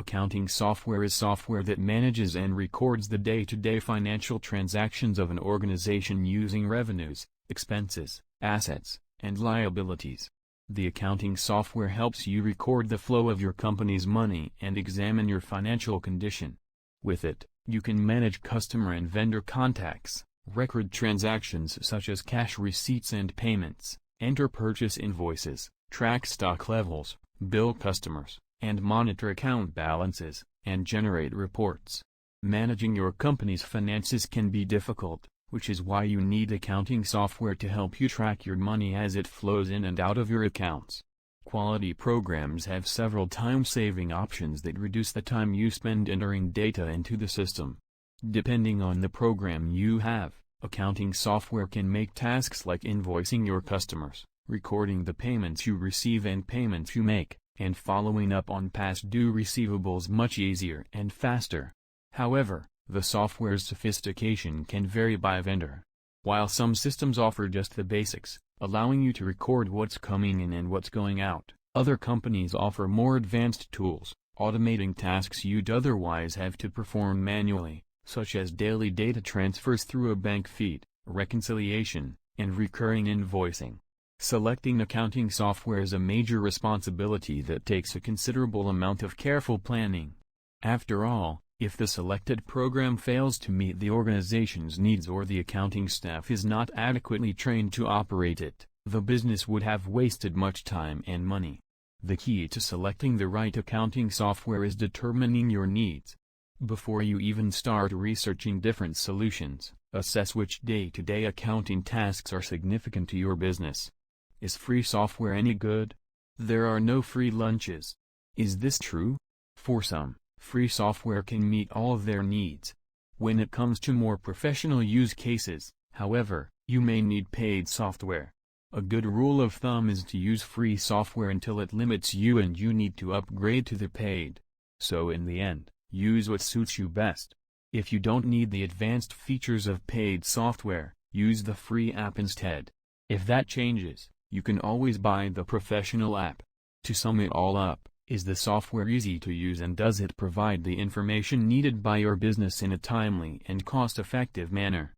Accounting software is software that manages and records the day-to-day financial transactions of an organization using revenues, expenses, assets, and liabilities. The accounting software helps you record the flow of your company's money and examine your financial condition. With it, you can manage customer and vendor contacts, record transactions such as cash receipts and payments, enter purchase invoices, track stock levels, bill customers, and monitor account balances, and generate reports. Managing your company's finances can be difficult, which is why you need accounting software to help you track your money as it flows in and out of your accounts. Quality programs have several time-saving options that reduce the time you spend entering data into the system. Depending on the program you have, accounting software can make tasks like invoicing your customers, recording the payments you receive and payments you make, and following up on past due receivables much easier and faster. However, the software's sophistication can vary by vendor. While some systems offer just the basics, allowing you to record what's coming in and what's going out, other companies offer more advanced tools, automating tasks you'd otherwise have to perform manually, such as daily data transfers through a bank feed, reconciliation, and recurring invoicing. Selecting accounting software is a major responsibility that takes a considerable amount of careful planning. After all, if the selected program fails to meet the organization's needs or the accounting staff is not adequately trained to operate it, the business would have wasted much time and money. The key to selecting the right accounting software is determining your needs. Before you even start researching different solutions, assess which day-to-day accounting tasks are significant to your business. Is free software any good? There are no free lunches. Is this true? For some, free software can meet all of their needs. When it comes to more professional use cases, however, you may need paid software. A good rule of thumb is to use free software until it limits you and you need to upgrade to the paid. So in the end, use what suits you best. If you don't need the advanced features of paid software, use the free app instead. If that changes, you can always buy the professional app. To sum it all up, is the software easy to use and does it provide the information needed by your business in a timely and cost-effective manner?